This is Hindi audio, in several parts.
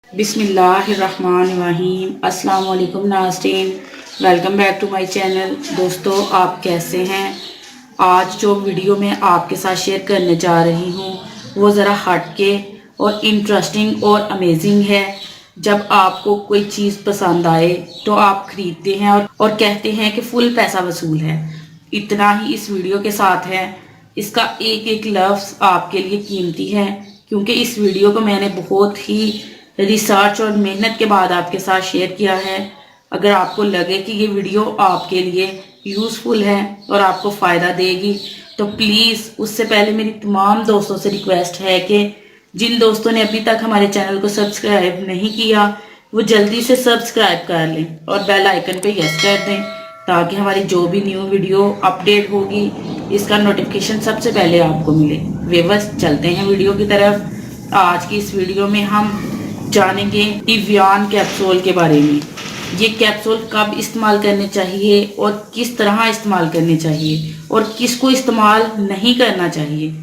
बिस्मिल्लाहिर्रहमानिर्रहीम। अस्सलाम वालेकुम नाज़रीन, welcome back to my channel. दोस्तों, आप कैसे हैं? आज जो वीडियो मैं आपके साथ शेयर करने जा रही हूँ वो ज़रा हटके और इंटरेस्टिंग और अमेजिंग है। जब आपको कोई चीज़ पसंद आए तो आप ख़रीदते हैं और कहते हैं कि फुल पैसा वसूल है। इतना ही इस वीडियो के साथ है। इसका एक एक लफ्ज़ आपके लिए कीमती है, क्योंकि इस वीडियो को मैंने बहुत ही रिसर्च और मेहनत के बाद आपके साथ शेयर किया है। अगर आपको लगे कि ये वीडियो आपके लिए यूज़फुल है और आपको फ़ायदा देगी तो प्लीज़ उससे पहले मेरी तमाम दोस्तों से रिक्वेस्ट है कि जिन दोस्तों ने अभी तक हमारे चैनल को सब्सक्राइब नहीं किया वो जल्दी से सब्सक्राइब कर लें और बेल आइकन पे यस कर दें, ताकि हमारी जो भी न्यू वीडियो अपडेट होगी इसका नोटिफिकेशन सबसे पहले आपको मिले। वे बस चलते हैं वीडियो की तरफ। आज की इस वीडियो में हम जानेंगे इवियान कैप्सूल के बारे में। ये कैप्सूल कब इस्तेमाल करने चाहिए और किस तरह इस्तेमाल करने चाहिए और किसको इस्तेमाल नहीं करना चाहिए।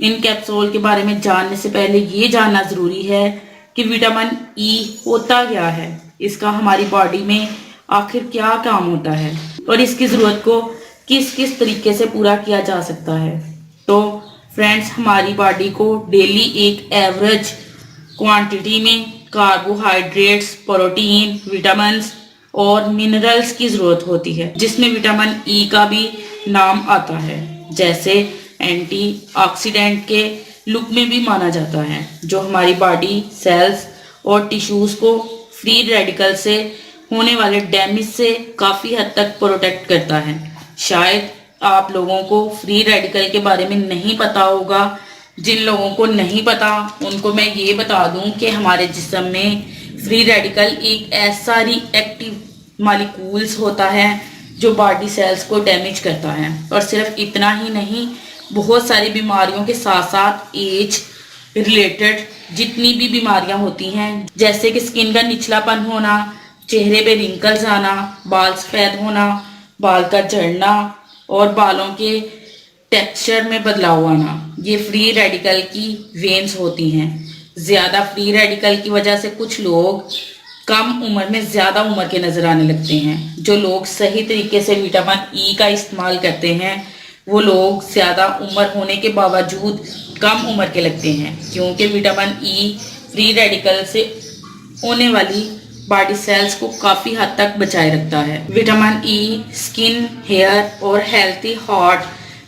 इन कैप्सूल के बारे में जानने से पहले ये जानना ज़रूरी है कि विटामिन ई होता क्या है, इसका हमारी बॉडी में आखिर क्या काम होता है और इसकी ज़रूरत को किस किस तरीके से पूरा किया जा सकता है। तो फ्रेंड्स, हमारी बॉडी को डेली एक एवरेज क्वांटिटी में कार्बोहाइड्रेट्स, प्रोटीन, विटामिन्स और मिनरल्स की ज़रूरत होती है, जिसमें विटामिन ई का भी नाम आता है। जैसे एंटीऑक्सीडेंट के लुक में भी माना जाता है, जो हमारी बॉडी सेल्स और टिश्यूज़ को फ्री रेडिकल से होने वाले डैमेज से काफ़ी हद तक प्रोटेक्ट करता है। शायद आप लोगों को फ्री रेडिकल के बारे में नहीं पता होगा। जिन लोगों को नहीं पता उनको मैं ये बता दूं कि हमारे जिस्म में फ्री रेडिकल एक ऐसा रिएक्टिव मॉलिक्यूल्स होता है जो बॉडी सेल्स को डैमेज करता है। और सिर्फ इतना ही नहीं, बहुत सारी बीमारियों के साथ साथ एज रिलेटेड जितनी भी बीमारियां होती हैं, जैसे कि स्किन का निचलापन होना, चेहरे पे रिंकल्स आना, बाल सफ़ेद होना, बाल का झड़ना और बालों के टेक्सचर में बदलाव आना, ये फ्री रेडिकल की वेन्स होती हैं। ज़्यादा फ्री रेडिकल की वजह से कुछ लोग कम उम्र में ज़्यादा उम्र के नज़र आने लगते हैं। जो लोग सही तरीके से विटामिन ई का इस्तेमाल करते हैं वो लोग ज़्यादा उम्र होने के बावजूद कम उम्र के लगते हैं, क्योंकि विटामिन ई फ्री रेडिकल से होने वाली बॉडी सेल्स को काफ़ी हद तक बचाए रखता है। विटामिन ई स्किन, हेयर और हेल्थी हार्ट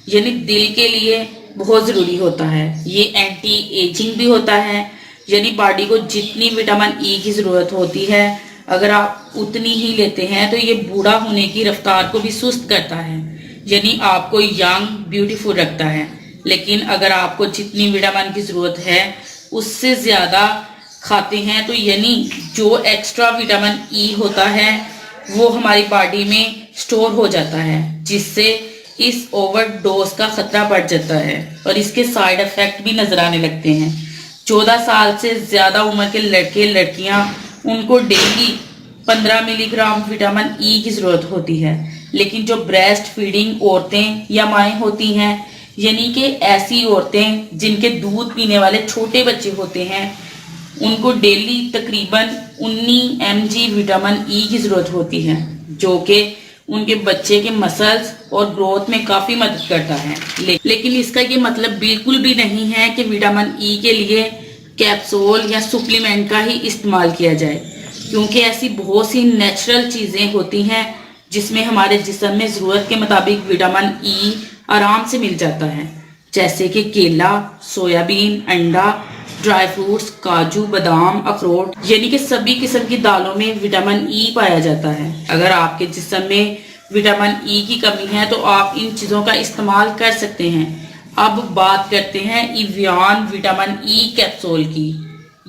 यानी दिल के लिए बहुत ज़रूरी होता है। ये एंटी एजिंग भी होता है, यानी बॉडी को जितनी विटामिन ई की ज़रूरत होती है अगर आप उतनी ही लेते हैं तो ये बूढ़ा होने की रफ्तार को भी सुस्त करता है, यानी आपको यंग ब्यूटीफुल रखता है। लेकिन अगर आपको जितनी विटामिन की ज़रूरत है उससे ज़्यादा खाते हैं तो यानी जो एक्स्ट्रा विटामिन ई होता है वो हमारी बॉडी में स्टोर हो जाता है, जिससे इस ओवरडोज का खतरा बढ़ जाता है और इसके साइड इफेक्ट भी नजर आने लगते हैं। 14 साल से ज़्यादा उम्र के लड़के लड़कियां, उनको डेली 15 मिलीग्राम विटामिन ई की ज़रूरत होती है। लेकिन जो ब्रेस्ट फीडिंग औरतें या माएँ होती हैं, यानी कि ऐसी औरतें जिनके दूध पीने वाले छोटे बच्चे होते हैं, उनको डेली तकरीबन 19 mg विटामिन ई की ज़रूरत होती है, जो कि उनके बच्चे के मसल्स और ग्रोथ में काफ़ी मदद करता है। लेकिन इसका ये मतलब बिल्कुल भी नहीं है कि विटामिन ई के लिए कैप्सूल या सप्लीमेंट का ही इस्तेमाल किया जाए, क्योंकि ऐसी बहुत सी नेचुरल चीज़ें होती हैं जिसमें हमारे जिस्म में ज़रूरत के मुताबिक विटामिन ई आराम से मिल जाता है। जैसे कि केला, सोयाबीन, अंडा, ड्राई फ्रूट्स, काजू, बादाम, अखरोट, यानी कि सभी किस्म की दालों में विटामिन ई पाया जाता है। अगर आपके जिस्म में विटामिन ई की कमी है तो आप इन चीज़ों का इस्तेमाल कर सकते हैं। अब बात करते हैं इवियान विटामिन ई कैप्सूल की।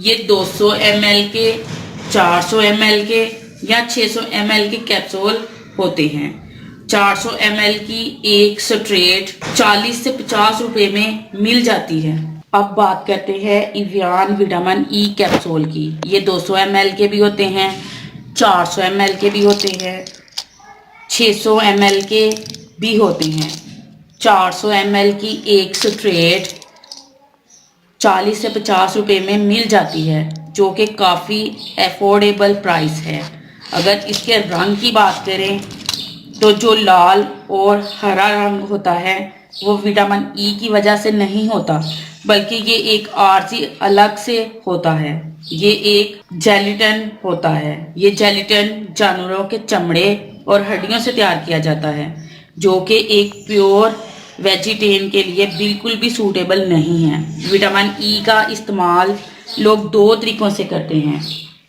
ये 200 ml के, 400 ml के या 600 ml के कैप्सूल होते हैं। 400 ml की एक स्ट्रेट 40 से 50 रुपए में मिल जाती है। अब बात करते हैं इवियान विटामिन ई कैप्सूल की। ये 200 ml के भी होते हैं, 400 ml के भी होते हैं, 600 ml के भी होते हैं। 400 ml की एक स्ट्रेट 40 से 50 रुपए में मिल जाती है। जो कि काफ़ी अफोर्डेबल प्राइस है। अगर इसके रंग की बात करें तो जो लाल और हरा रंग होता है वो विटामिन ई की वजह से नहीं होता, बल्कि ये एक आरजी अलग से होता है। ये एक जेलिटन होता है। ये जेलिटन जानवरों के चमड़े और हड्डियों से तैयार किया जाता है, जो कि एक प्योर वेजिटेरियन के लिए बिल्कुल भी सूटेबल नहीं है। विटामिन ई का इस्तेमाल लोग दो तरीकों से करते हैं।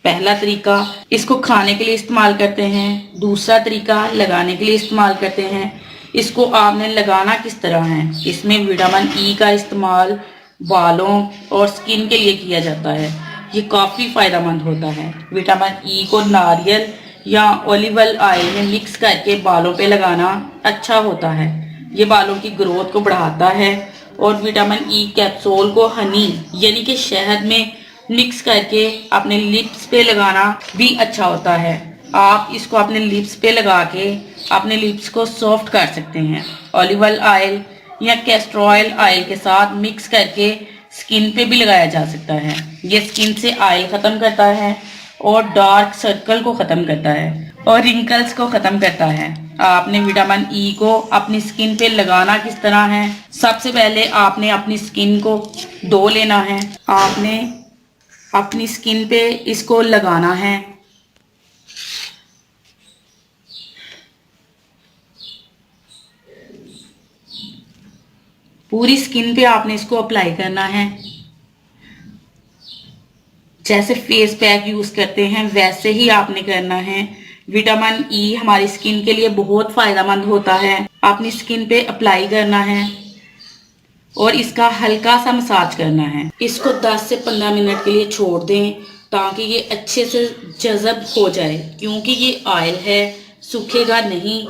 पहला तरीका इसको खाने के लिए इस्तेमाल करते हैं, दूसरा तरीका लगाने के लिए इस्तेमाल करते हैं। इसको आपने लगाना किस तरह है, इसमें विटामिन ई का इस्तेमाल बालों और स्किन के लिए किया जाता है। ये काफ़ी फ़ायदेमंद होता है। विटामिन ई को नारियल या ओलिव ऑयल में मिक्स करके बालों पे लगाना अच्छा होता है। ये बालों की ग्रोथ को बढ़ाता है। और विटामिन ई कैप्सूल को हनी यानी कि शहद में मिक्स करके अपने लिप्स पे लगाना भी अच्छा होता है। आप इसको अपने लिप्स पे लगा के अपने लिप्स को सॉफ्ट कर सकते हैं। ऑलिव ऑयल या कैस्टर ऑयल के साथ मिक्स करके स्किन पे भी लगाया जा सकता है। ये स्किन से ऑयल ख़त्म करता है और डार्क सर्कल को ख़त्म करता है और रिंकल्स को ख़त्म करता है। आपने विटामिन ई को अपनी स्किन पे लगाना किस तरह है, सबसे पहले आपने अपनी स्किन को धो लेना है। आपने अपनी स्किन पे इसको लगाना है। पूरी स्किन पे आपने इसको अप्लाई करना है। जैसे फेस पैक यूज करते हैं वैसे ही आपने करना है। विटामिन ई हमारी स्किन के लिए बहुत फायदेमंद होता है। अपनी स्किन पे अप्लाई करना है और इसका हल्का सा मसाज करना है। इसको 10 से 15 मिनट के लिए छोड़ दें ताकि ये अच्छे से जज़ब हो जाए, क्योंकि ये ऑयल है, सूखेगा नहीं।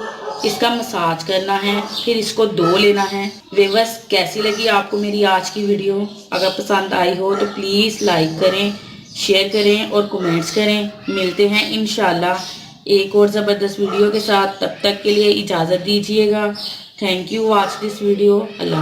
इसका मसाज करना है, फिर इसको धो लेना है। व्यूअर्स, कैसी लगी आपको मेरी आज की वीडियो? अगर पसंद आई हो तो प्लीज़ लाइक करें, शेयर करें और कमेंट्स करें। मिलते हैं इंशाल्लाह एक और ज़बरदस्त वीडियो के साथ। तब तक के लिए इजाज़त दीजिएगा। Thank you watch this video. Allah.